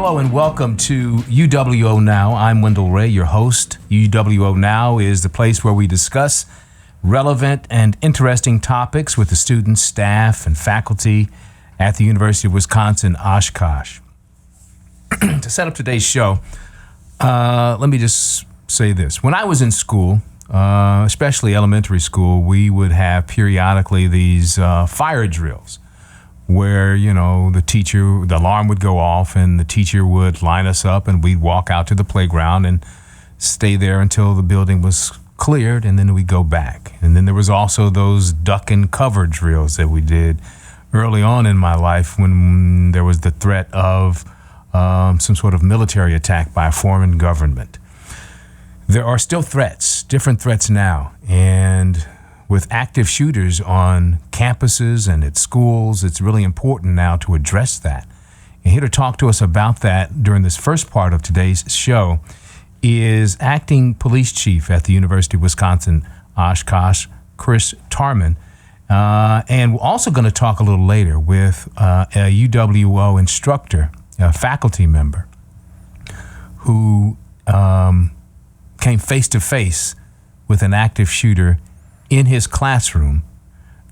Hello and welcome to UWO Now. I'm Wendell Ray, your host. UWO Now is the place where we discuss relevant and interesting topics with the students, staff, and faculty at the University of Wisconsin-Oshkosh. To set up today's show, let me just say this. When I was in school, especially elementary school, we would have periodically these fire drills where, the alarm would go off and the teacher would line us up and we'd walk out to the playground and stay there until the building was cleared, and then we'd go back. And then there was also those duck and cover drills that we did early on in my life when there was the threat of some sort of military attack by a foreign government. There are still threats, different threats now, and with active shooters on campuses and at schools, it's really important now to address that. And here to talk to us about that during this first part of today's show is Acting Police Chief at the University of Wisconsin-Oshkosh, Chris Tarmann. And we're also going to talk a little later with a UWO instructor, a faculty member, who came face-to-face with an active shooter in his classroom,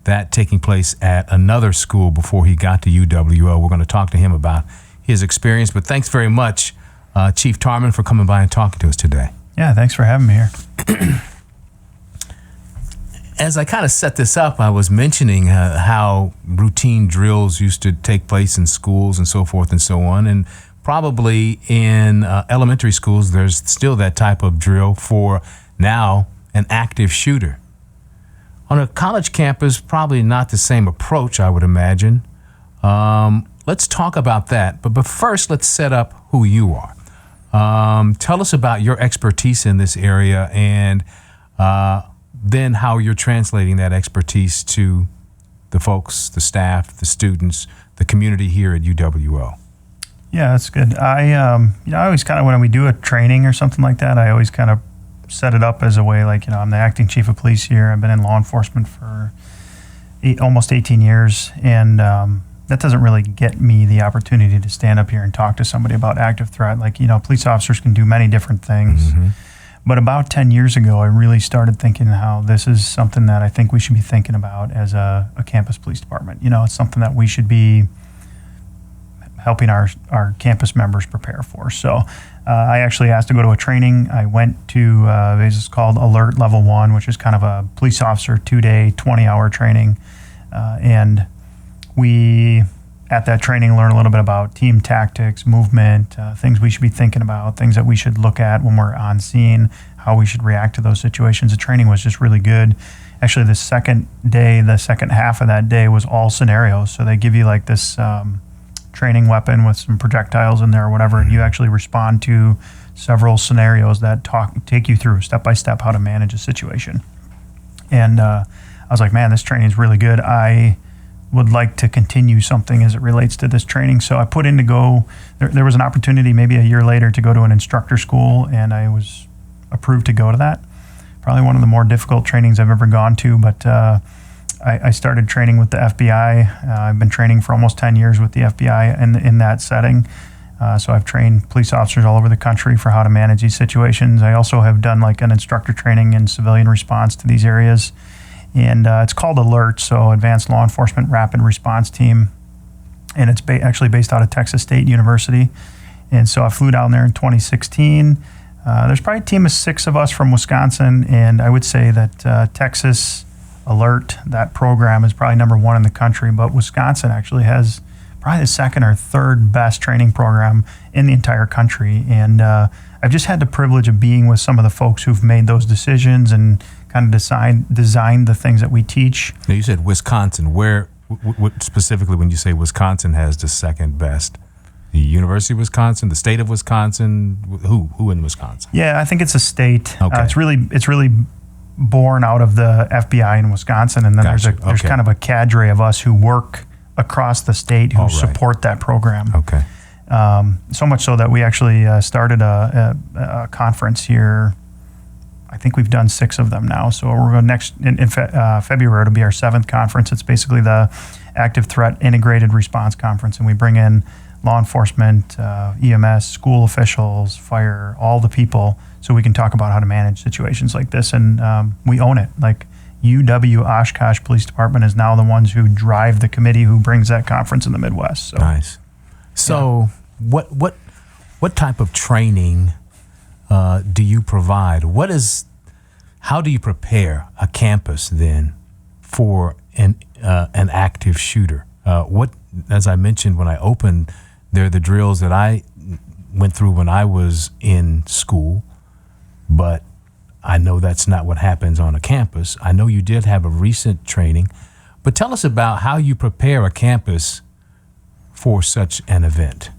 that taking place at another school before he got to UWO. We're going to talk to him about his experience. But thanks very much, Chief Tarmann, for coming by and talking to us today. Yeah, thanks for having me here. As I kind of set this up, I was mentioning how routine drills used to take place in schools and so forth and so on. And probably in elementary schools, there's still that type of drill for now an active shooter. On a college campus, probably not the same approach, I would imagine. Let's talk about that. But first, let's set up who you are. Tell us about your expertise in this area and then how you're translating that expertise to the folks, the staff, the students, the community here at UWO. Yeah, that's good. I always kind of, when we do a training or something like that, I always kind of set it up as a way, like, I'm the acting chief of police here. I've been in law enforcement for almost 18 years, and that doesn't really get me the opportunity to stand up here and talk to somebody about active threat. Like, police officers can do many different things. Mm-hmm. But about 10 years ago, I really started thinking how this is something that I think we should be thinking about as a campus police department. It's something that we should be helping our campus members prepare for. So I actually asked to go to a training. I went to, it's called Alert Level 1, which is kind of a police officer 2-day, 20-hour training. And we, at that training, learn a little bit about team tactics, movement, things we should be thinking about, things that we should look at when we're on scene, how we should react to those situations. The training was just really good. Actually, the second half of that day was all scenarios. So they give you like this training weapon with some projectiles in there or whatever, and you actually respond to several scenarios that take you through step by step how to manage a situation. And I was like, man, this training is really good. I would like to continue something as it relates to this training. So I put in to go, there was an opportunity maybe a year later to go to an instructor school, and I was approved to go to that. Probably one of the more difficult trainings I've ever gone to, but I started training with the FBI. I've been training for almost 10 years with the FBI in that setting. So I've trained police officers all over the country for how to manage these situations. I also have done like an instructor training in civilian response to these areas. And it's called ALERT, so Advanced Law Enforcement Rapid Response Team. And it's actually based out of Texas State University. And so I flew down there in 2016. There's probably a team of 6 of us from Wisconsin, and I would say that Texas ALERT, that program is probably number 1 in the country, but Wisconsin actually has probably the second or third best training program in the entire country. And I've just had the privilege of being with some of the folks who've made those decisions and kind of designed the things that we teach. Now, you said Wisconsin. Where, what specifically, when you say Wisconsin has the second best? The University of Wisconsin, the state of Wisconsin, who in Wisconsin? Yeah, I think it's a state. Okay. It's really born out of the FBI in Wisconsin, and then there's kind of a cadre of us who work across the state who support that program. Okay. So much so that we actually started a conference here. I think we've done 6 of them now. So we're going in February, it'll be our 7th conference. It's basically the Active Threat Integrated Response Conference, and we bring in law enforcement, EMS, school officials, fire, all the people, so we can talk about how to manage situations like this. And we own it. Like UW Oshkosh Police Department is now the ones who drive the committee who brings that conference in the Midwest. So, nice. So what type of training do you provide? How do you prepare a campus then for an active shooter? As I mentioned when I opened, they're the drills that I went through when I was in school, but I know that's not what happens on a campus. I know you did have a recent training, but tell us about how you prepare a campus for such an event.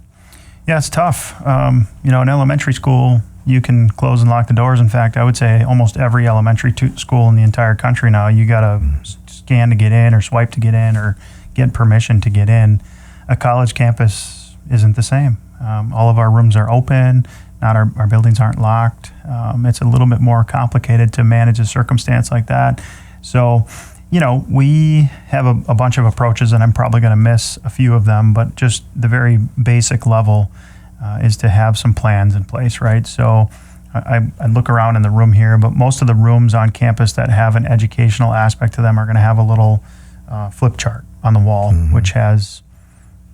Yeah, it's tough. In elementary school, you can close and lock the doors. In fact, I would say almost every elementary school in the entire country now, you got to scan to get in or swipe to get in or get permission to get in. A college campus isn't the same. All of our rooms are open. Not our buildings aren't locked. It's a little bit more complicated to manage a circumstance like that. So, we have a bunch of approaches, and I'm probably going to miss a few of them, but just the very basic level is to have some plans in place, right? So I look around in the room here, but most of the rooms on campus that have an educational aspect to them are going to have a little flip chart on the wall, which has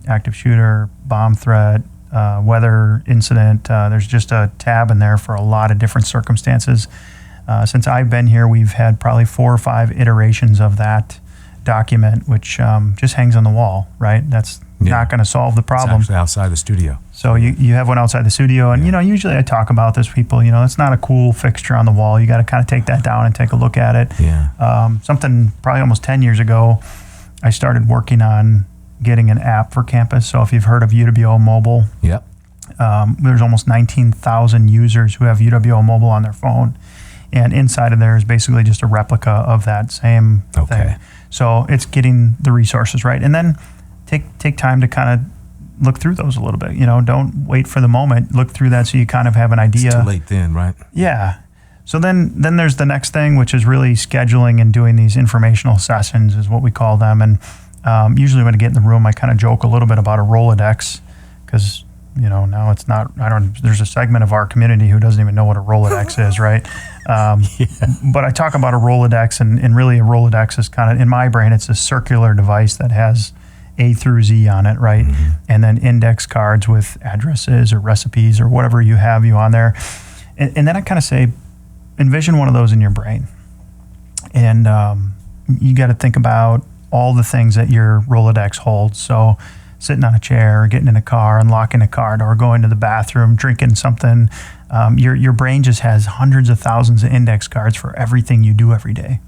active shooter, bomb threat, weather incident. There's just a tab in there for a lot of different circumstances. Since I've been here, we've had probably 4 or 5 iterations of that document, which just hangs on the wall, right? That's not going to solve the problem. It's actually outside the studio. So you have one outside the studio, and usually I talk about this. People, that's not a cool fixture on the wall. You got to kind of take that down and take a look at it. Yeah. Something probably almost 10 years ago, I started working on getting an app for campus. So if you've heard of UWO Mobile, yep. There's almost 19,000 users who have UWO Mobile on their phone. And inside of there is basically just a replica of that same thing. So it's getting the resources right. And then take time to kind of look through those a little bit. Don't wait for the moment. Look through that so you kind of have an idea. It's too late then, right? Yeah. So then there's the next thing, which is really scheduling and doing these informational sessions is what we call them. And usually when I get in the room, I kind of joke a little bit about a Rolodex because now it's not, there's a segment of our community who doesn't even know what a Rolodex is, right? But I talk about a Rolodex, and really a Rolodex is kind of, in my brain, it's a circular device that has A through Z on it, right? And then index cards with addresses or recipes or whatever you have on there. And then I kind of say, envision one of those in your brain. And you got to think about all the things that your Rolodex holds. So sitting on a chair, getting in a car, unlocking a car door, going to the bathroom, drinking something. Your brain just has hundreds of thousands of index cards for everything you do every day.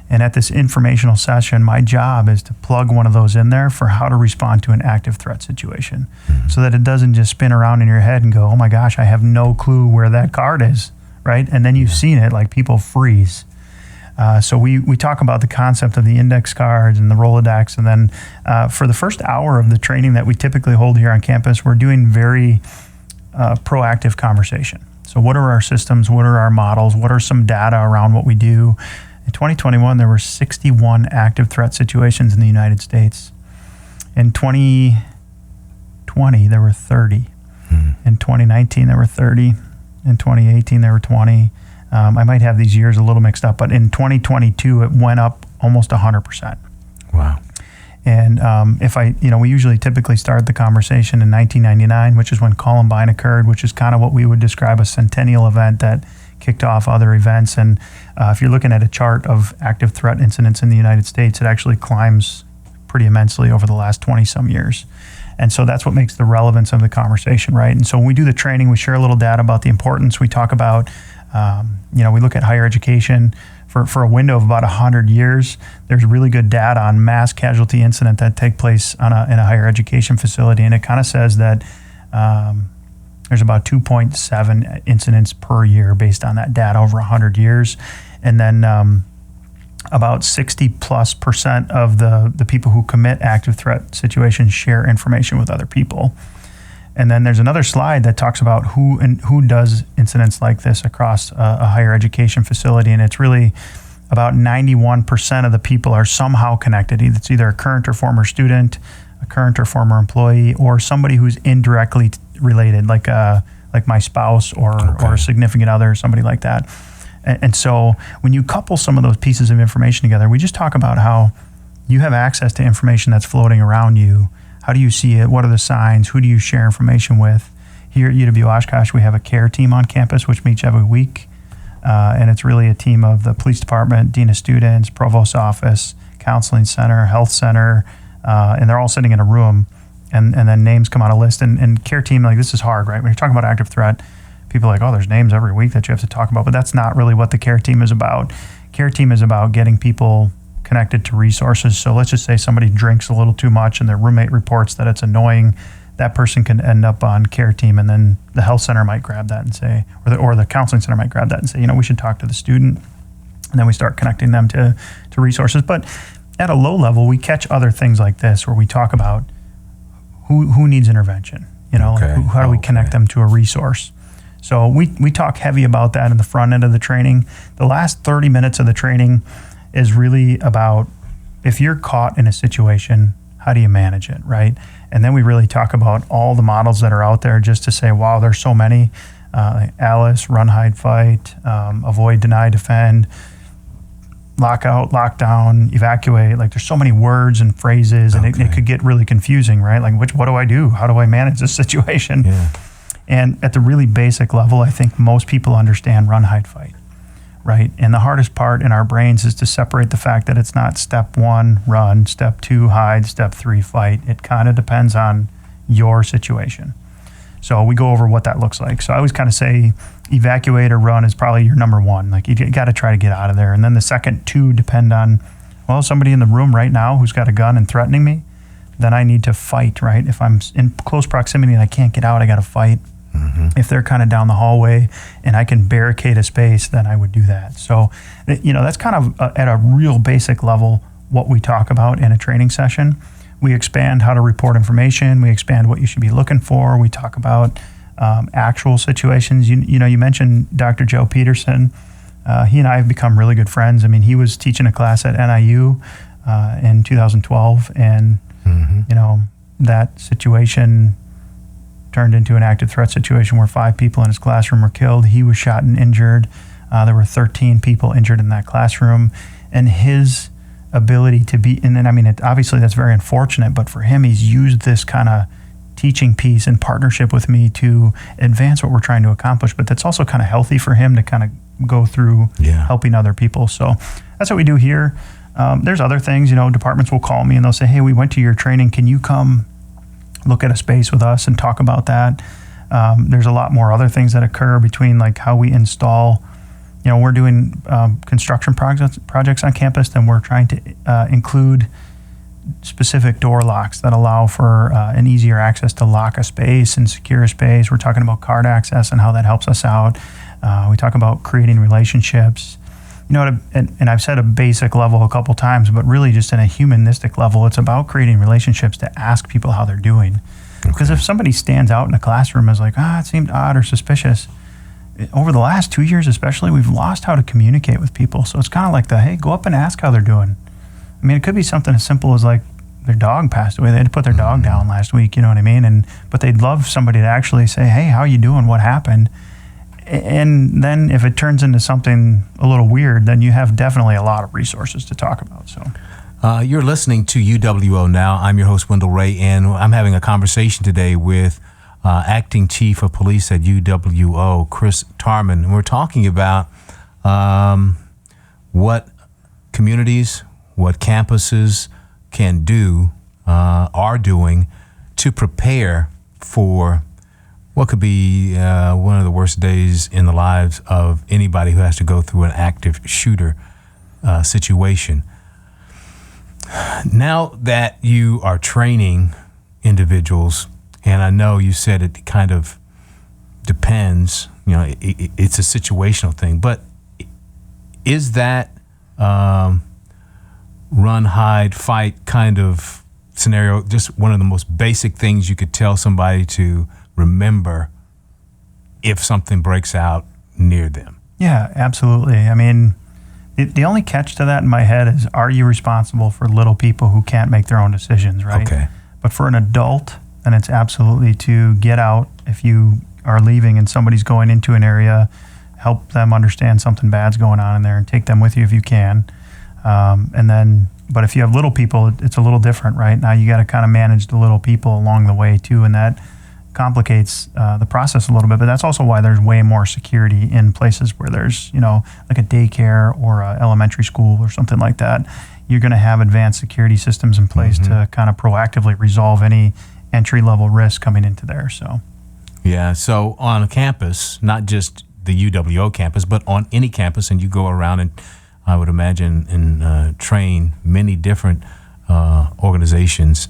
And at this informational session, my job is to plug one of those in there for how to respond to an active threat situation so that it doesn't just spin around in your head and go, oh my gosh, I have no clue where that card is, right? And then you've seen it, like people freeze. So we talk about the concept of the index cards and the Rolodex, and then for the first hour of the training that we typically hold here on campus, we're doing very proactive conversation. So what are our systems? What are our models? What are some data around what we do? In 2021, there were 61 active threat situations in the United States. In 2020, there were 30. In 2019, there were 30. In 2018, there were 20. I might have these years a little mixed up, but in 2022, it went up almost 100%. Wow. And we usually typically start the conversation in 1999, which is when Columbine occurred, which is kind of what we would describe a centennial event that kicked off other events. And if you're looking at a chart of active threat incidents in the United States, it actually climbs pretty immensely over the last 20-some years. And so that's what makes the relevance of the conversation, right? And so when we do the training, we share a little data about the importance. We talk about we look at higher education for a window of about 100 years. There's really good data on mass casualty incident that take place in a higher education facility, and it kind of says that there's about 2.7 incidents per year based on that data over 100 years, and then about 60+% of the people who commit active threat situations share information with other people. And then there's another slide that talks about who does incidents like this across a higher education facility, and it's really about 91% of the people are somehow connected. It's either a current or former student, a current or former employee, or somebody who's indirectly related, like my spouse or a significant other, somebody like that. And so when you couple some of those pieces of information together, we just talk about how you have access to information that's floating around you. How do you see it? What are the signs? Who do you share information with? Here at UW Oshkosh, we have a care team on campus, which meets every week. And it's really a team of the police department, dean of students, provost's office, counseling center, health center, and they're all sitting in a room. And then names come on a list. And care team, like, this is hard, right? When you're talking about active threat, people are like, oh, there's names every week that you have to talk about. But that's not really what the care team is about. Care team is about getting people connected to resources. So let's just say somebody drinks a little too much and their roommate reports that it's annoying. That person can end up on care team, and then the health center might grab that and say, or the counseling center might grab that and say, we should talk to the student. And then we start connecting them to resources. But at a low level, we catch other things like this where we talk about who needs intervention. How do we connect them to a resource? So we talk heavy about that in the front end of the training. The last 30 minutes of the training is really about, if you're caught in a situation, how do you manage it, right? And then we really talk about all the models that are out there, just to say, wow, there's so many. ALICE, run, hide, fight, avoid, deny, defend, lockout, lockdown, evacuate. Like, there's so many words and phrases, and it could get really confusing, right? Like, what do I do? How do I manage this situation? Yeah. And at the really basic level, I think most people understand run, hide, fight, right? And the hardest part in our brains is to separate the fact that it's not step 1, run, step 2, hide, step 3, fight. It kind of depends on your situation. So we go over what that looks like. So I always kind of say evacuate or run is probably your number 1. Like, you got to try to get out of there. And then the second 2 depend on, somebody in the room right now who's got a gun and threatening me, then I need to fight, right? If I'm in close proximity and I can't get out, I got to fight. If they're kind of down the hallway and I can barricade a space, then I would do that. So, that's kind of at a real basic level what we talk about in a training session. We expand how to report information. We expand what you should be looking for. We talk about actual situations. You mentioned Dr. Joe Peterson. He and I have become really good friends. I mean, he was teaching a class at NIU in 2012, and that situation turned into an active threat situation where 5 people in his classroom were killed. He was shot and injured. There were 13 people injured in that classroom. And his ability to be, and then, obviously that's very unfortunate, but for him, he's used this kind of teaching piece in partnership with me to advance what we're trying to accomplish. But that's also kind of healthy for him to kind of go through helping other people. So that's what we do here. There's other things, departments will call me and they'll say, hey, we went to your training. Can you come look at a space with us and talk about that? There's a lot more other things that occur between, like, how we install. We're doing construction projects on campus, then we're trying to include specific door locks that allow for an easier access to lock a space and secure a space. We're talking about card access and how that helps us out. We talk about creating relationships. And I've said a basic level a couple times, but really just in a humanistic level, it's about creating relationships to ask people how they're doing. Because if somebody stands out in a classroom as like, it seemed odd or suspicious, over the last 2 years especially, we've lost how to communicate with people. So it's kind of like hey, go up and ask how they're doing. It could be something as simple as, like, their dog passed away. They had to put their dog down last week, you know what I mean? But they'd love somebody to actually say, hey, how are you doing? What happened? And then if it turns into something a little weird, then you have definitely a lot of resources to talk about. So, you're listening to UWO Now. I'm your host, Wendell Ray, and I'm having a conversation today with Acting Chief of Police at UWO, Chris Tarmann. And we're talking about what communities, what campuses can do, are doing to prepare for what could be one of the worst days in the lives of anybody who has to go through an active shooter situation. Now that you are training individuals, and I know you said it kind of depends, it's a situational thing, but is that run, hide, fight kind of scenario just one of the most basic things you could tell somebody to remember if something breaks out near them? Yeah, absolutely. The only catch to that in my head is, are you responsible for little people who can't make their own decisions, right? Okay. But for an adult, then it's absolutely to get out. If you are leaving and somebody's going into an area, help them understand something bad's going on in there and take them with you if you can. But if you have little people, it's a little different, right? Now you got to kind of manage the little people along the way too, and that complicates the process a little bit. But that's also why there's way more security in places where there's, like a daycare or a elementary school or something like that. You're going to have advanced security systems in place to kind of proactively resolve any entry-level risk coming into there. So, yeah. So on a campus, not just the UWO campus, but on any campus, and you go around and I would imagine and train many different organizations.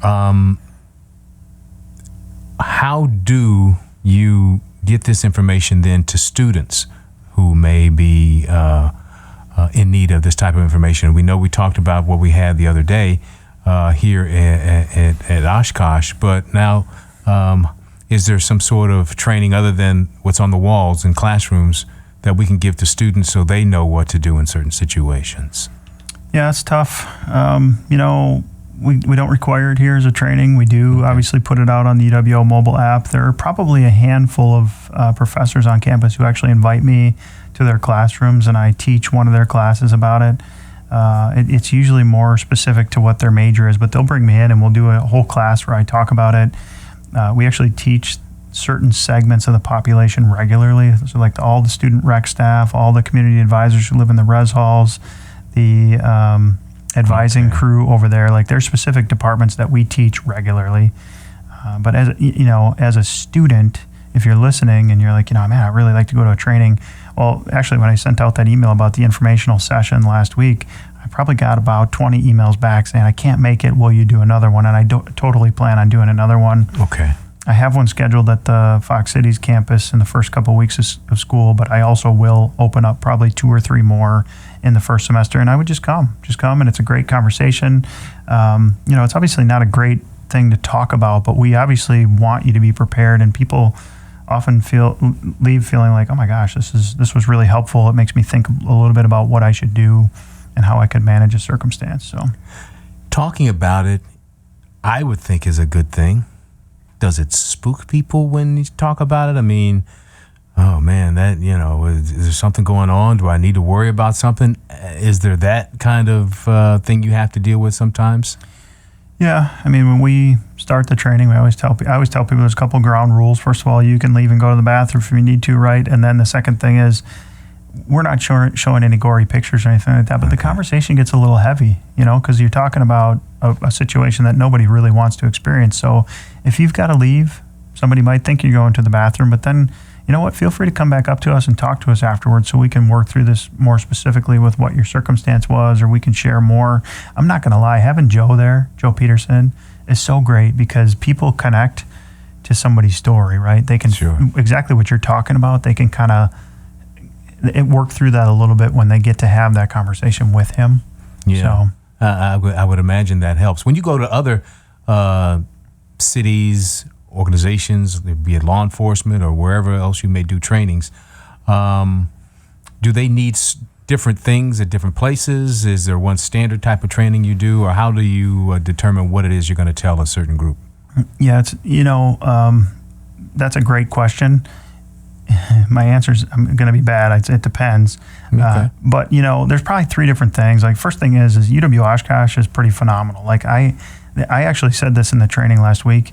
How do you get this information then to students who may be in need of this type of information? We know we talked about what we had the other day here at Oshkosh, but now is there some sort of training other than what's on the walls in classrooms that we can give to students so they know what to do in certain situations? Yeah, it's tough. We don't require it here as a training. We do obviously put it out on the UWO mobile app. There are probably a handful of professors on campus who actually invite me to their classrooms, and I teach one of their classes about it. It's usually more specific to what their major is, but they'll bring me in and we'll do a whole class where I talk about it. We actually teach certain segments of the population regularly. So like all the student rec staff, all the community advisors who live in the res halls, the advising crew over there, like there's specific departments that we teach regularly. But as a student, if you're listening and you're like, man, I really like to go to a training. Well, actually, when I sent out that email about the informational session last week, I probably got about 20 emails back saying, I can't make it. Will you do another one? And I totally plan on doing another one. Okay. I have one scheduled at the Fox Cities campus in the first couple of weeks of school, but I also will open up probably 2 or 3 more in the first semester, and I would just come, and it's a great conversation. It's obviously not a great thing to talk about, but we obviously want you to be prepared, and people often leave feeling like, oh my gosh, this was really helpful. It makes me think a little bit about what I should do and how I could manage a circumstance. So, talking about it, I would think is a good thing. Does it spook people when you talk about it? I mean, oh man, is there something going on? Do I need to worry about something? Is there that kind of thing you have to deal with sometimes? Yeah, I mean, when we start the training, I always tell people there's a couple ground rules. First of all, you can leave and go to the bathroom if you need to, right? And then the second thing is, we're not showing any gory pictures or anything like that, but the conversation gets a little heavy, because you're talking about a situation that nobody really wants to experience. So if you've got to leave, somebody might think you're going to the bathroom, but then, you know what, feel free to come back up to us and talk to us afterwards so we can work through this more specifically with what your circumstance was, or we can share more. I'm not going to lie, having Joe Peterson, is so great because people connect to somebody's story, right? They can, exactly what you're talking about, they can kind of work through that a little bit when they get to have that conversation with him. Yeah. So I would imagine that helps. When you go to other cities, organizations, be it law enforcement or wherever else you may do trainings, do they need different things at different places? Is there one standard type of training you do, or how do you determine what it is you're going to tell a certain group? Yeah, that's a great question. My answer is going to be bad. It depends. Okay. But, there's probably 3 different things. Like, first thing is UW Oshkosh is pretty phenomenal. Like, I actually said this in the training last week.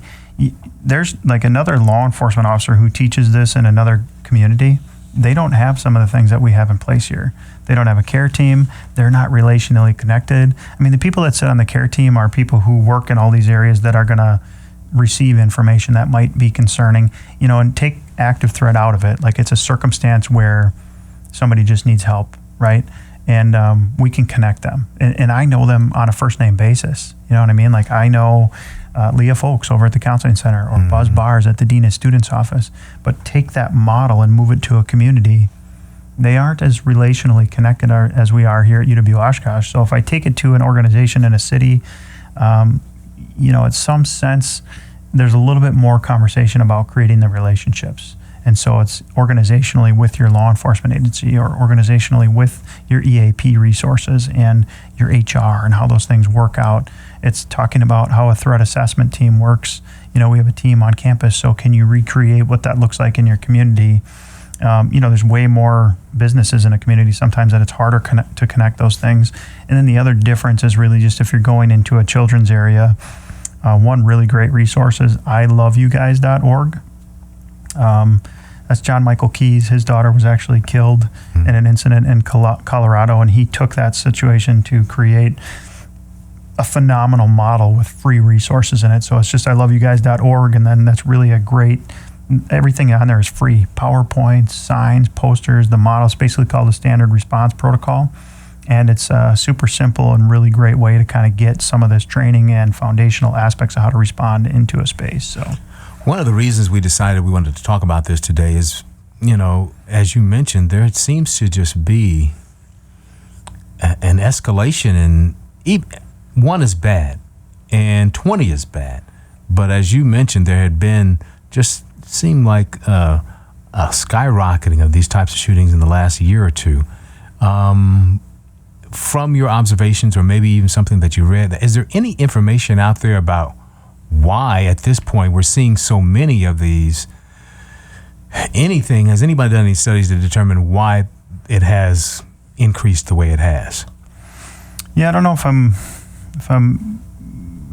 There's like another law enforcement officer who teaches this in another community. They don't have some of the things that we have in place here. They don't have a care team. They're not relationally connected. I mean, the people that sit on the care team are people who work in all these areas that are going to receive information that might be concerning, and take active threat out of it. Like, it's a circumstance where somebody just needs help, right? And we can connect them. And I know them on a first name basis. You know what I mean? Like, I know Leah Folks over at the Counseling Center, or Buzz Bars at the Dean of Students Office. But take that model and move it to a community. They aren't as relationally connected as we are here at UW Oshkosh. So if I take it to an organization in a city, in some sense, there's a little bit more conversation about creating the relationships. And so it's organizationally with your law enforcement agency or organizationally with your EAP resources and your HR and how those things work out. It's talking about how a threat assessment team works. We have a team on campus, so can you recreate what that looks like in your community? There's way more businesses in a community sometimes that it's harder to connect those things. And then the other difference is really just if you're going into a children's area, one really great resource is iloveyouguys.org. That's John Michael Keyes. His daughter was actually killed in an incident in Colorado, and he took that situation to create a phenomenal model with free resources in it. So it's just iloveyouguys.org, and then that's really a great, everything on there is free. PowerPoints, signs, posters, the model. It's basically called the Standard Response Protocol. And it's a super simple and really great way to kind of get some of this training and foundational aspects of how to respond into a space. So, one of the reasons we decided we wanted to talk about this today is, as you mentioned, there seems to just be an escalation in 1 is bad and 20 is bad. But as you mentioned, there had been just seemed like a skyrocketing of these types of shootings in the last year or two. From your observations, or maybe even something that you read, is there any information out there about why at this point we're seeing so many of these? Has anybody done any studies to determine why it has increased the way it has? Yeah, I don't know if I'm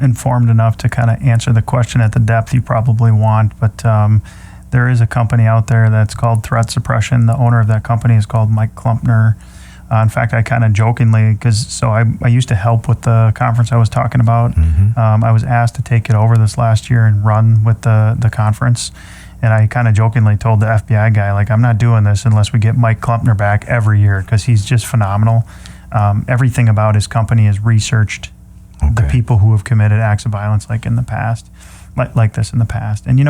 informed enough to kind of answer the question at the depth you probably want, but there is a company out there that's called Threat Suppression. The owner of that company is called Mike Klumpner. In fact, I kind of jokingly, I used to help with the conference I was talking about. I was asked to take it over this last year and run with the conference. And I kind of jokingly told the FBI guy, I'm not doing this unless we get Mike Klumpner back every year, because he's just phenomenal. Everything about his company is researched. Okay. The people who have committed acts of violence in the past, like this in the past. And,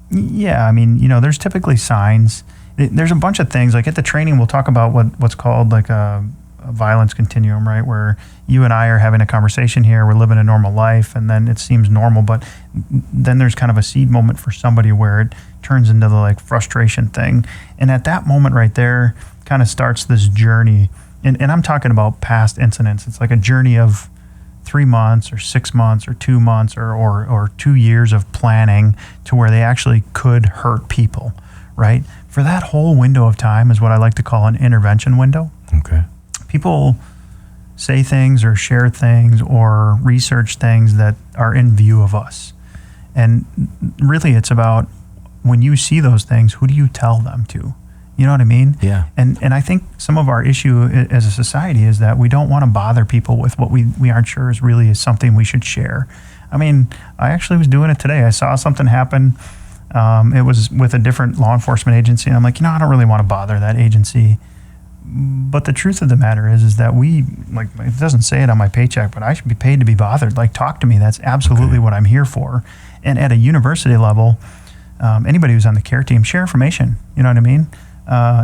there's typically signs. There's a bunch of things. At the training, we'll talk about what's called a violence continuum, right? Where you and I are having a conversation here, we're living a normal life, and then it seems normal, but then there's kind of a seed moment for somebody where it turns into the frustration thing. And at that moment right there kind of starts this journey. And I'm talking about past incidents. It's like a journey of 3 months or 6 months or 2 months or 2 years of planning to where they actually could hurt people, right? For that whole window of time is what I like to call an intervention window. Okay. People say things or share things or research things that are in view of us. And really it's about when you see those things, who do you tell them to? You know what I mean? Yeah. And I think some of our issue as a society is that we don't want to bother people with what we aren't sure is something we should share. I actually was doing it today. I saw something happen. It was with a different law enforcement agency. And I'm like, I don't really want to bother that agency. But the truth of the matter is that it doesn't say it on my paycheck, but I should be paid to be bothered. Talk to me. That's absolutely what I'm here for. And at a university level, anybody who's on the care team, share information. You know what I mean?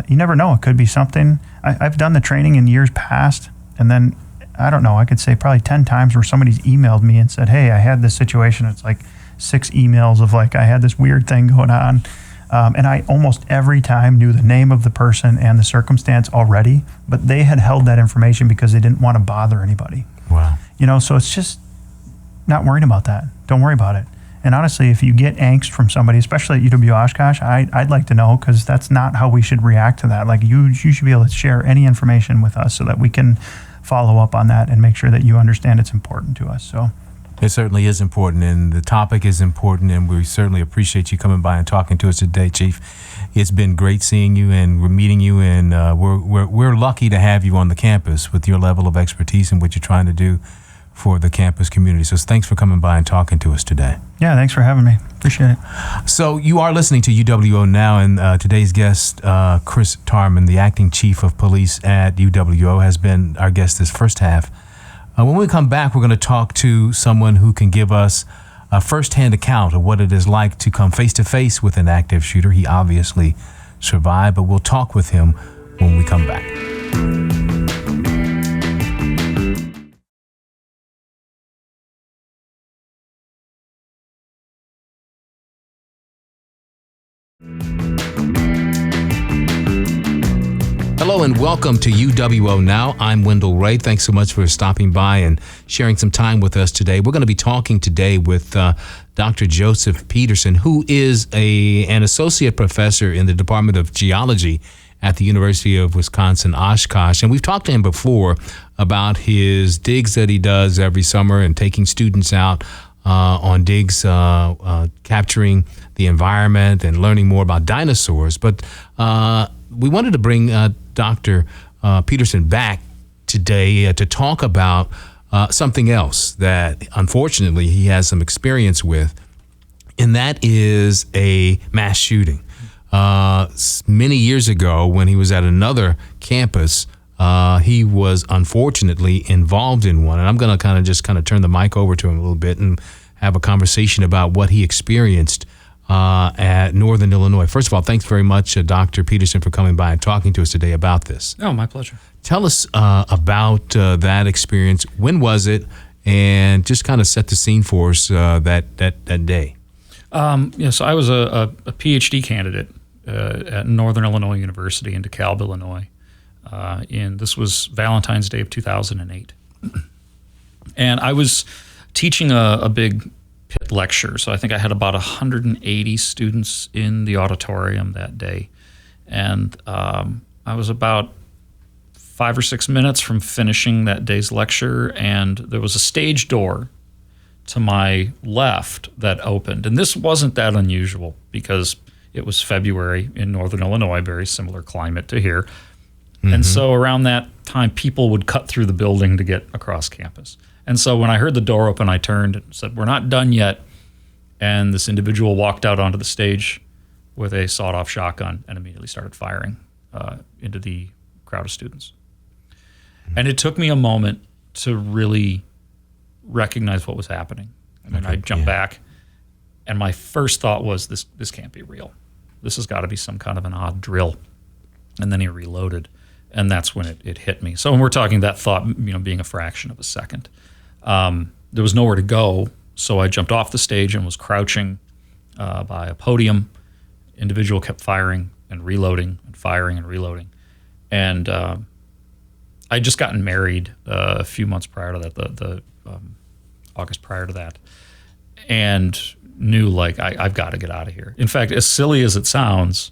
You never know. It could be something. I've done the training in years past, and then, I don't know, I could say probably 10 times where somebody's emailed me and said, hey, I had this situation. It's 6 emails of I had this weird thing going on. And I almost every time knew the name of the person and the circumstance already, but they had held that information because they didn't want to bother anybody. Wow. So it's just not worrying about that. Don't worry about it. And honestly, if you get angst from somebody, especially at UW Oshkosh, I'd like to know, because that's not how we should react to that. You should be able to share any information with us so that we can follow up on that and make sure that you understand it's important to us. So it certainly is important, and the topic is important, and we certainly appreciate you coming by and talking to us today, Chief. It's been great seeing you, and we're meeting you, and we're lucky to have you on the campus with your level of expertise and what you're trying to do for the campus community. So thanks for coming by and talking to us today. Yeah, thanks for having me. Appreciate it. So you are listening to UWO Now, and today's guest, Chris Tarmann, the acting chief of police at UWO, has been our guest this first half. When we come back, we're going to talk to someone who can give us a first-hand account of what it is like to come face-to-face with an active shooter. He obviously survived, but we'll talk with him when we come back. Hello and welcome to UWO Now. I'm Wendell Ray. Thanks so much for stopping by and sharing some time with us today. We're going to be talking today with Dr. Joseph Peterson, who is an associate professor in the Department of Geology at the University of Wisconsin-Oshkosh. And we've talked to him before about his digs that he does every summer and taking students out on digs, capturing the environment and learning more about dinosaurs. But we wanted to bring Dr. Peterson back today to talk about something else that unfortunately he has some experience with, and that is a mass shooting. Many years ago, when he was at another campus, he was unfortunately involved in one. And I'm going to kind of turn the mic over to him a little bit and have a conversation about what he experienced at Northern Illinois. First of all, thanks very much, Dr. Peterson, for coming by and talking to us today about this. Oh, my pleasure. Tell us about that experience. When was it? And just kind of set the scene for us that day. So I was a PhD candidate at Northern Illinois University in DeKalb, Illinois. This was Valentine's Day of 2008. And I was teaching a big pit lecture. So I think I had about 180 students in the auditorium that day. And I was about 5 or 6 minutes from finishing that day's lecture, and there was a stage door to my left that opened. And this wasn't that unusual because it was February in Northern Illinois, very similar climate to here. Mm-hmm. And so around that time, people would cut through the building to get across campus. And so when I heard the door open, I turned and said, "We're not done yet." And this individual walked out onto the stage with a sawed-off shotgun and immediately started firing into the crowd of students. Mm-hmm. And it took me a moment to really recognize what was happening. I mean, I jumped back, and my first thought was, this can't be real. This has got to be some kind of an odd drill. And then he reloaded, and that's when it hit me. So when we're talking that thought, being a fraction of a second, there was nowhere to go. So I jumped off the stage and was crouching by a podium. Individual kept firing and reloading and firing and reloading. And I'd just gotten married a few months prior to that, the August prior to that, and knew I've got to get out of here. In fact, as silly as it sounds,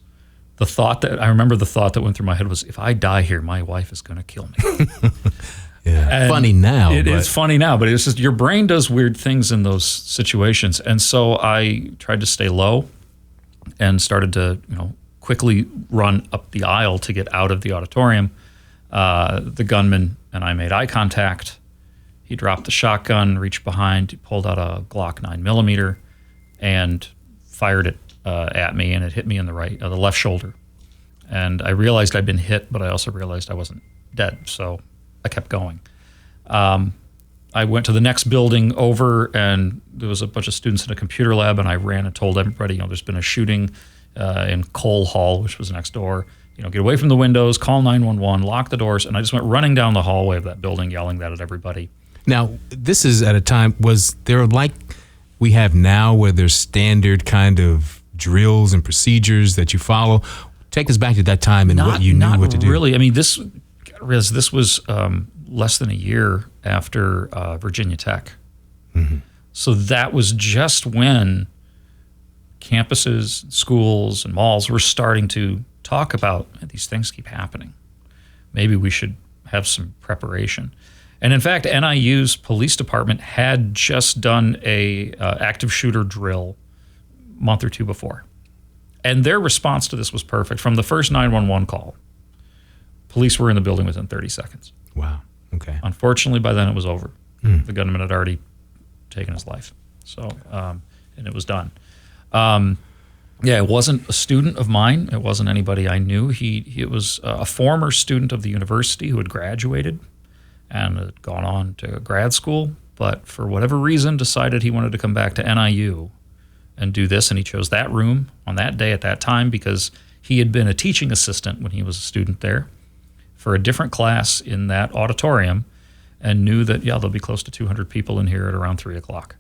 I remember the thought that went through my head was, if I die here, my wife is going to kill me. Yeah, funny now. It's funny now, but it's just your brain does weird things in those situations. And so I tried to stay low and started to, quickly run up the aisle to get out of the auditorium. The gunman and I made eye contact. He dropped the shotgun, reached behind, he pulled out a Glock 9mm and fired it at me, and it hit me in the left shoulder. And I realized I'd been hit, but I also realized I wasn't dead, so I kept going. I went to the next building over, and there was a bunch of students in a computer lab, and I ran and told everybody, there's been a shooting in Cole Hall, which was next door. Get away from the windows, call 911, lock the doors, and I just went running down the hallway of that building, yelling that at everybody. Now, this is at a time, was there like we have now where there's standard kind of drills and procedures that you follow? Take us back to that time and what you knew what to do. Not really. I mean, this was less than a year after Virginia Tech. Mm-hmm. So that was just when campuses, schools, and malls were starting to talk about these things keep happening. Maybe we should have some preparation. And in fact, NIU's police department had just done a active shooter drill a month or two before. And their response to this was perfect. From the first 911 call, police were in the building within 30 seconds. Wow. Okay. Unfortunately, by then it was over. The gunman had already taken his life. So, and it was done. It wasn't a student of mine. It wasn't anybody I knew. It was a former student of the university who had graduated and had gone on to grad school, but for whatever reason decided he wanted to come back to NIU and do this, and he chose that room on that day at that time because he had been a teaching assistant when he was a student there for a different class in that auditorium and knew that, there'll be close to 200 people in here at around 3 o'clock.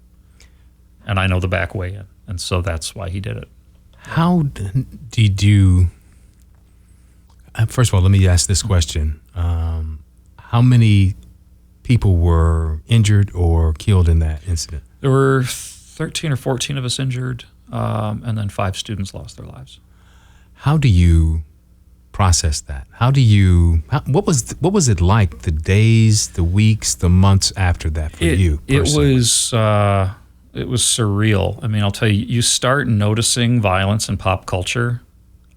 And I know the back way in, and so that's why he did it. How did you First of all, let me ask this question. How many people were injured or killed in that incident? There were 13 or 14 of us injured, and then 5 students lost their lives. How do you process that? What was it like, the days, the weeks, the months after that for you personally? It was surreal. I mean, I'll tell you, you start noticing violence in pop culture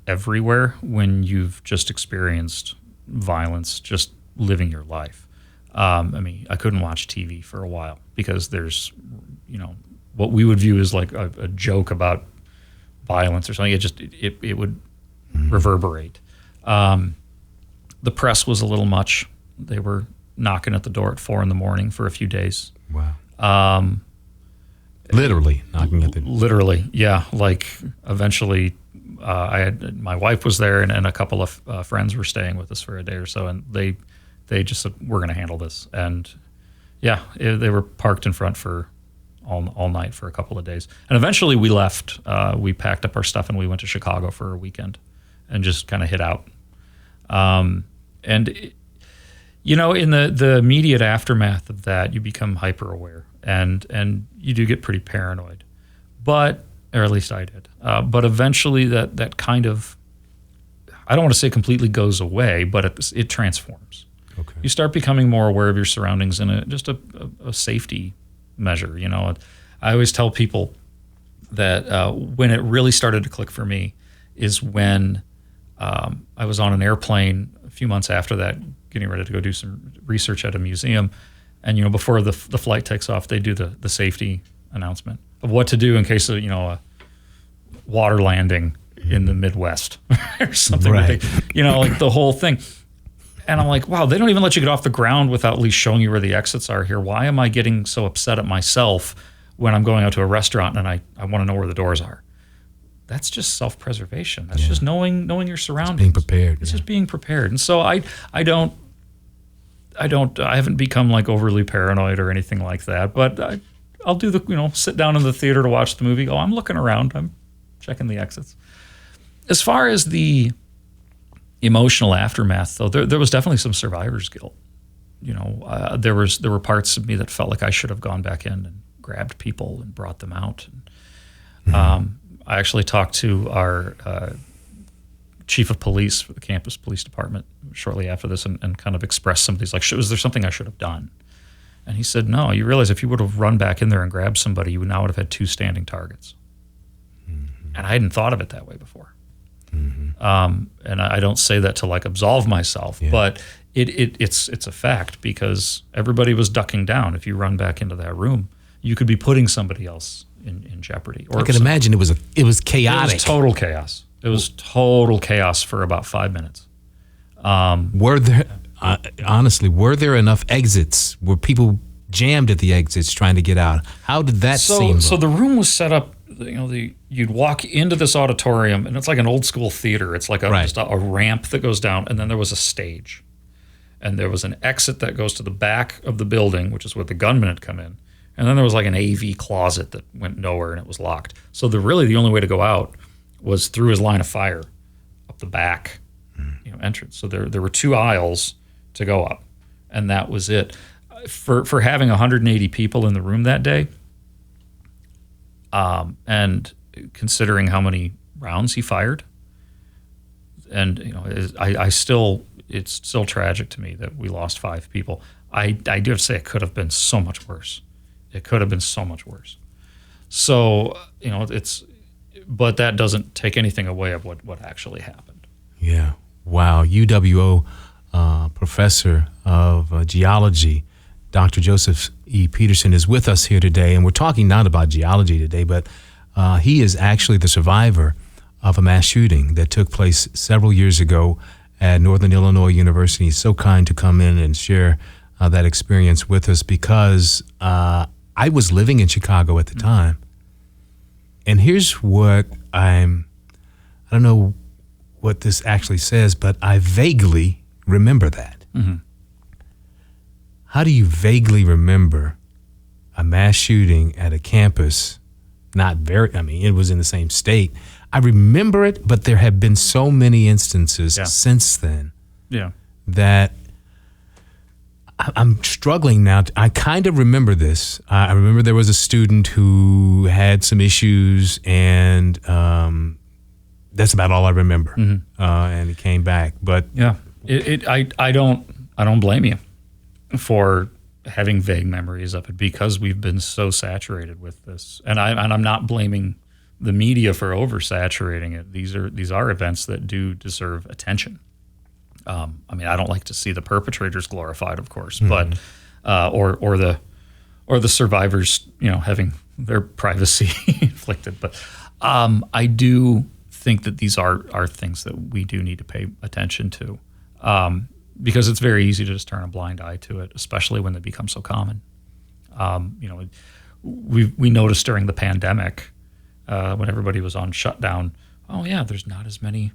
everywhere when you've just experienced violence just living your life. I mean, I couldn't watch TV for a while because there's, what we would view as like a joke about violence or something. It would reverberate. The press was a little much. They were knocking at the door at 4 a.m. for a few days. Wow. Literally knocking at the door. Literally, yeah. Like eventually, my wife was there, and a couple of friends were staying with us for a day or so, and they just said, "We're going to handle this." And yeah, they were parked in front for all night for a couple of days, and eventually we left. We packed up our stuff and we went to Chicago for a weekend, and just kind of hid out. In the immediate aftermath of that, you become hyper aware, and you do get pretty paranoid, or at least I did. But eventually that kind of, I don't want to say completely goes away, but it transforms. Okay. You start becoming more aware of your surroundings in just a safety measure. I always tell people that when it really started to click for me is when I was on an airplane a few months after that, getting ready to go do some research at a museum. And, before the flight takes off, they do the safety announcement of what to do in case of, a water landing in the Midwest or something. Right. Like the whole thing. And I'm like, wow, they don't even let you get off the ground without at least showing you where the exits are here. Why am I getting so upset at myself when I'm going out to a restaurant and I want to know where the doors are? That's just self-preservation. That's just knowing your surroundings. Being prepared. It's just being prepared. And so I haven't become like overly paranoid or anything like that, but I'll do sit down in the theater to watch the movie. Oh, I'm looking around. I'm checking the exits. As far as the emotional aftermath, though, there was definitely some survivor's guilt. There were parts of me that felt like I should have gone back in and grabbed people and brought them out. And, I actually talked to our chief of police for the campus police department shortly after this and kind of expressed some of these, like, was there something I should have done? And he said, no, you realize if you would have run back in there and grabbed somebody, you would now would have had 2 standing targets. Mm-hmm. And I hadn't thought of it that way before. Mm-hmm. And I don't say that to like absolve myself, but it's a fact because everybody was ducking down. If you run back into that room, you could be putting somebody else in jeopeody. Or I can imagine it was chaotic. It was total chaos. It was total chaos for about 5 minutes. Were there enough exits? Were people jammed at the exits trying to get out? How did that seem? So the room was set up, you'd walk into this auditorium and it's like an old school theater. It's like just a ramp that goes down, and then there was a stage. And there was an exit that goes to the back of the building, which is where the gunmen had come in. And then there was like an AV closet that went nowhere and it was locked. So the only way to go out was through his line of fire up the back entrance. So there were 2 aisles to go up, and that was it. For having 180 people in the room that day, and considering how many rounds he fired, and it's still tragic to me that we lost 5 people. I do have to say it could have been so much worse. It could have been so much worse. So, but that doesn't take anything away of what actually happened. Yeah. Wow. UWO professor of geology, Dr. Joseph E. Peterson, is with us here today, and we're talking not about geology today, but he is actually the survivor of a mass shooting that took place several years ago at Northern Illinois University. He's so kind to come in and share that experience with us because I was living in Chicago at the time. And here's what I don't know what this actually says, but I vaguely remember that. Mm-hmm. How do you vaguely remember a mass shooting at a campus? It was in the same state. I remember it, but there have been so many instances Yeah. since then Yeah. that I'm struggling now. I kind of remember this. I remember there was a student who had some issues, and that's about all I remember. And he came back, but Yeah. I don't blame you for having vague memories of it, because we've been so saturated with this. And I'm not blaming the media for oversaturating it. These are events that do deserve attention. I mean, I don't like to see the perpetrators glorified, of course, but or the survivors, having their privacy inflicted. But I do think that these are things that we do need to pay attention to, because it's very easy to just turn a blind eye to it, especially when they become so common. We noticed during the pandemic, when everybody was on shutdown, oh yeah, there's not as many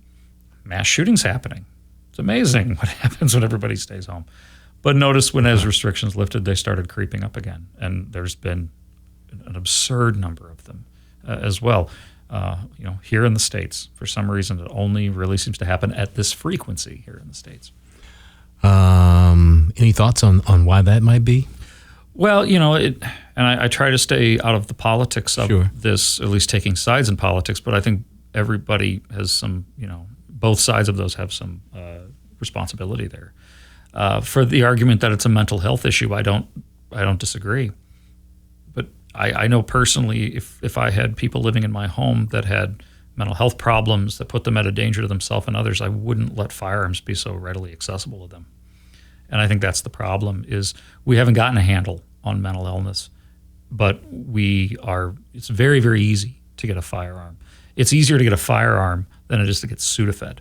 mass shootings happening. It's amazing what happens when everybody stays home. But notice when as restrictions lifted, they started creeping up again. And there's been an absurd number of them as well. Here in the States, for some reason, it only really seems to happen at this frequency here in the States. Any thoughts on why that might be? Well, I try to stay out of the politics of this, at least taking sides in politics, but I think everybody has some, both sides of those have some responsibility there. For the argument that it's a mental health issue, I don't disagree. But I know personally, if I had people living in my home that had mental health problems that put them at a danger to themselves and others, I wouldn't let firearms be so readily accessible to them. And I think that's the problem, is we haven't gotten a handle on mental illness, but it's very, very easy to get a firearm. It's easier to get a firearm than it is to get Sudafed.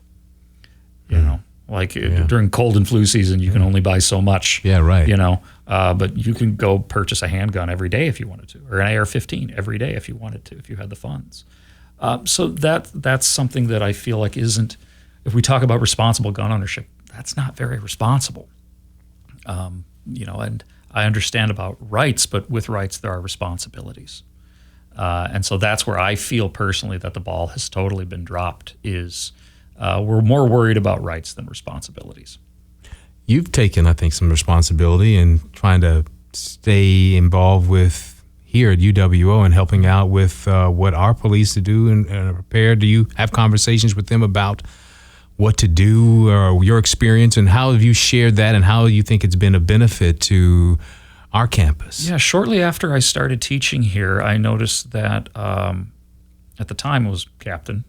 During cold and flu season, you can only buy so much. Yeah, right. But you can go purchase a handgun every day if you wanted to, or an AR-15 every day if you wanted to, if you had the funds. So that's something that I feel like isn't, if we talk about responsible gun ownership, that's not very responsible. And I understand about rights, but with rights there are responsibilities. And so that's where I feel personally that the ball has totally been dropped, is we're more worried about rights than responsibilities. You've taken, I think, some responsibility in trying to stay involved with here at UWO and helping out with what our police to do and prepare. Do you have conversations with them about what to do, or your experience, and how have you shared that, and how you think it's been a benefit to our campus? Yeah, shortly after I started teaching here, I noticed that at the time it was Captain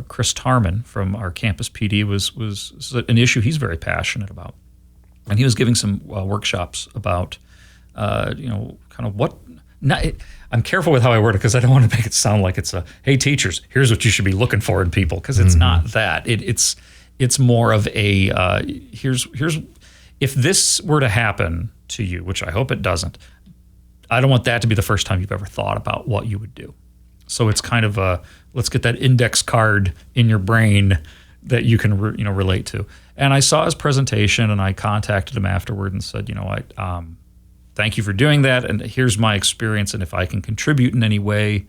Chris Tarmann from our campus PD was an issue he's very passionate about, and he was giving some workshops about kind of what. I'm careful with how I word it, because I don't want to make it sound like it's hey teachers, here's what you should be looking for in people, because it's not that. It's more of a here's if this were to happen to you, which I hope it doesn't, I don't want that to be the first time you've ever thought about what you would do. So it's kind of let's get that index card in your brain that you can relate to. And I saw his presentation, and I contacted him afterward and said, thank you for doing that, and here's my experience, and if I can contribute in any way,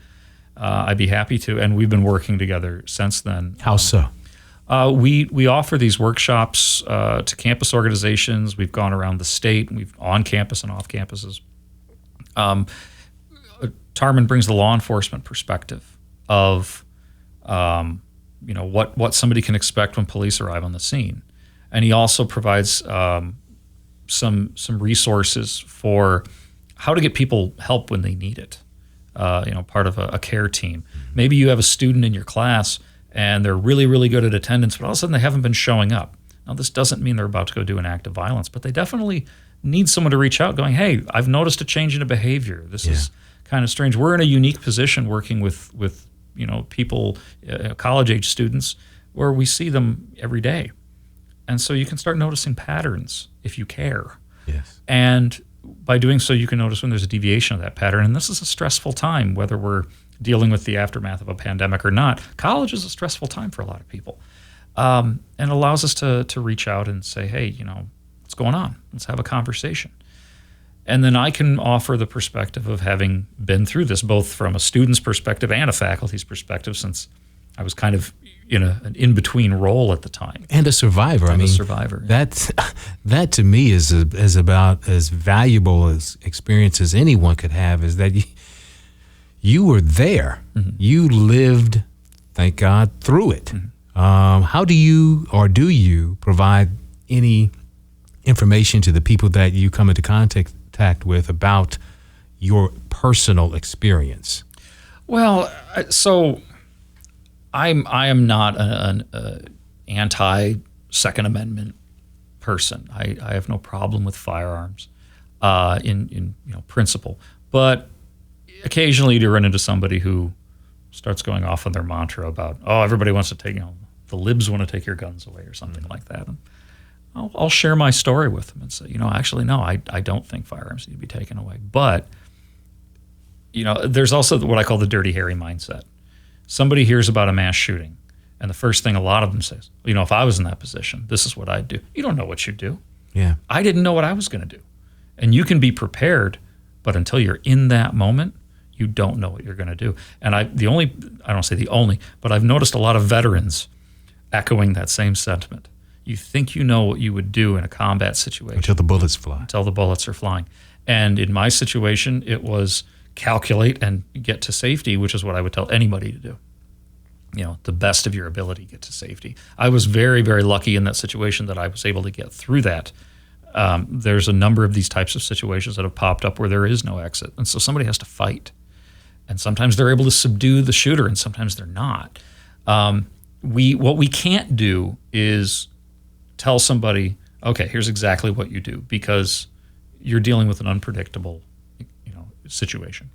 I'd be happy to. And we've been working together since then. How so? We offer these workshops to campus organizations. We've gone around the state, and we've on campus and off campuses. Tarmann brings the law enforcement perspective of what somebody can expect when police arrive on the scene, and he also provides some resources for how to get people help when they need it. Part of a care team. Maybe you have a student in your class and they're really, really good at attendance, but all of a sudden they haven't been showing up. Now, this doesn't mean they're about to go do an act of violence, but they definitely need someone to reach out going, hey, I've noticed a change in a behavior. This is kind of strange. We're in a unique position working with people, college-age students, where we see them every day. And so you can start noticing patterns if you care. Yes. And by doing so, you can notice when there's a deviation of that pattern. And this is a stressful time, whether we're dealing with the aftermath of a pandemic or not. College is a stressful time for a lot of people. And it allows us to reach out and say, hey, what's going on? Let's have a conversation. And then I can offer the perspective of having been through this, both from a student's perspective and a faculty's perspective, since I was kind of in an in-between role at the time. And a survivor. A survivor. Yeah. That to me is about as valuable as experience as anyone could have, is that you were there. Mm-hmm. You lived, thank God, through it. Mm-hmm. How do you provide any information to the people that you come into contact with about your personal experience? Well, so I am not an anti-Second Amendment person. I have no problem with firearms in principle, but occasionally you run into somebody who starts going off on their mantra about, everybody wants to take, the libs want to take your guns away or something like that. And I'll share my story with them and say, actually, no, I don't think firearms need to be taken away. But, there's also what I call the Dirty Harry mindset. Somebody hears about a mass shooting, and the first thing a lot of them says, if I was in that position, this is what I'd do. You don't know what you'd do. Yeah. I didn't know what I was going to do. And you can be prepared, but until you're in that moment, you don't know what you're going to do. And I don't say the only, but I've noticed a lot of veterans echoing that same sentiment. You think you know what you would do in a combat situation. Until the bullets fly. Until the bullets are flying. And in my situation, it was calculate and get to safety, which is what I would tell anybody to do. The best of your ability, get to safety. I was very, very lucky in that situation that I was able to get through that. There's a number of these types of situations that have popped up where there is no exit. And so somebody has to fight. And sometimes they're able to subdue the shooter, and sometimes they're not. What we can't do is tell somebody, okay, here's exactly what you do, because you're dealing with an unpredictable situation.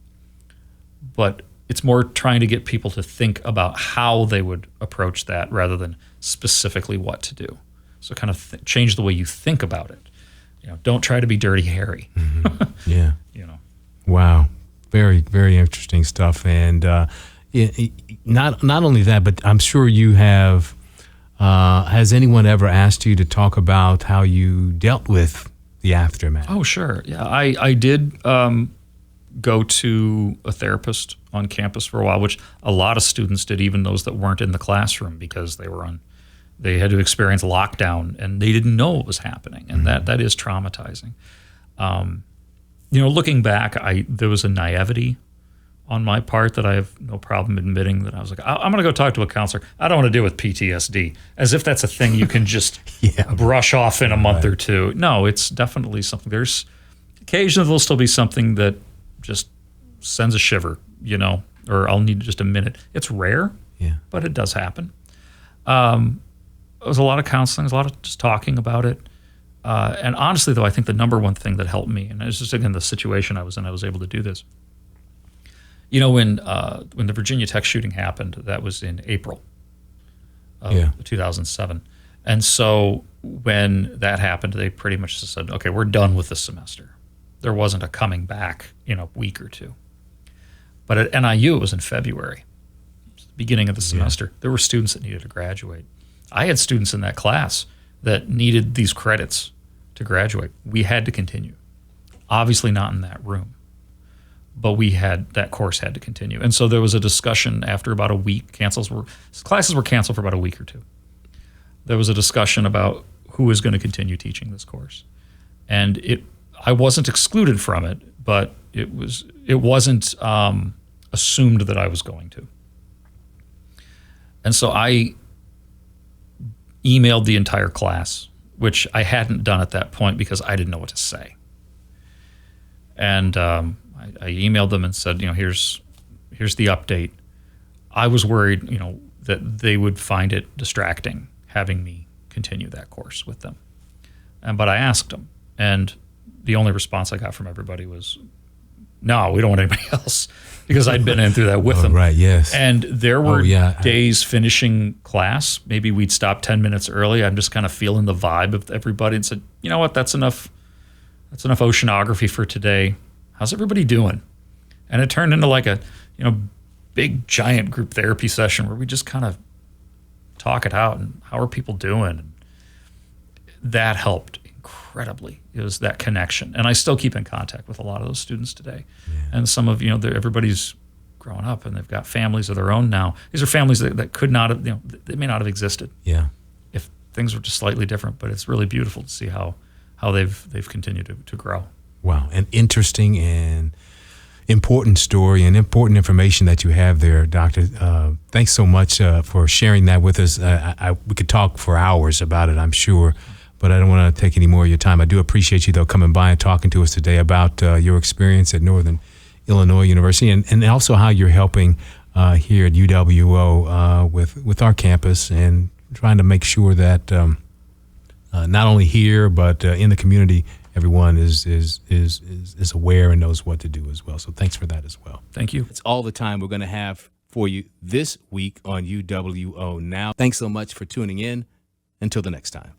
But it's more trying to get people to think about how they would approach that rather than specifically what to do. So kind of change the way you think about it. Don't try to be Dirty Harry. Mm-hmm. Yeah. Wow. Very, very interesting stuff. And not only that, but I'm sure you have. Has anyone ever asked you to talk about how you dealt with the aftermath? Oh, sure. Yeah, I did go to a therapist on campus for a while, which a lot of students did, even those that weren't in the classroom, because they had to experience lockdown and they didn't know what was happening, and that is traumatizing. Looking back, there was a naivety on my part that I have no problem admitting, that I was like, I'm going to go talk to a counselor. I don't want to deal with PTSD, as if that's a thing you can just brush off in a month or two. No, it's definitely something. There's occasionally there'll still be something that just sends a shiver, or I'll need just a minute. It's rare, but it does happen. It was a lot of counseling, a lot of just talking about it. And honestly, though, I think the number one thing that helped me, and it's just, again, the situation I was in, I was able to do this. When the Virginia Tech shooting happened, that was in April of 2007. And so when that happened, they pretty much just said, okay, we're done with this semester. There wasn't a coming back in a week or two. But at NIU, it was in February, beginning of the semester. There were students that needed to graduate. I had students in that class that needed these credits to graduate. We had to continue. Obviously not in that room, but that course had to continue. And so there was a discussion after about a week. Classes were canceled for about a week or two. There was a discussion about who was going to continue teaching this course. And I wasn't excluded from it, but it wasn't assumed that I was going to. And so I emailed the entire class, which I hadn't done at that point because I didn't know what to say. And I emailed them and said, here's the update. I was worried, that they would find it distracting having me continue that course with them. But I asked them, and the only response I got from everybody was, no, we don't want anybody else, because I'd been in through that with them. Right, yes. And there were days finishing class, maybe we'd stop 10 minutes early. I'm just kind of feeling the vibe of everybody and said, you know what, that's enough oceanography for today. How's everybody doing? And it turned into like a, big giant group therapy session where we just kind of talk it out and how are people doing? And that helped incredibly. It was that connection. And I still keep in contact with a lot of those students today. Yeah. And some of, everybody's growing up, and they've got families of their own now. These are families that could not have, they may not have existed. Yeah. If things were just slightly different. But it's really beautiful to see how they've continued to grow. Wow, an interesting and important story and important information that you have there, Doctor. Thanks so much for sharing that with us. We could talk for hours about it, I'm sure, but I don't want to take any more of your time. I do appreciate you, though, coming by and talking to us today about your experience at Northern Illinois University and also how you're helping here at UWO with our campus and trying to make sure that not only here but in the community, everyone is aware and knows what to do as well. So thanks for that as well. Thank you. It's all the time we're going to have for you this week on UWO Now. Thanks so much for tuning in. Until the next time.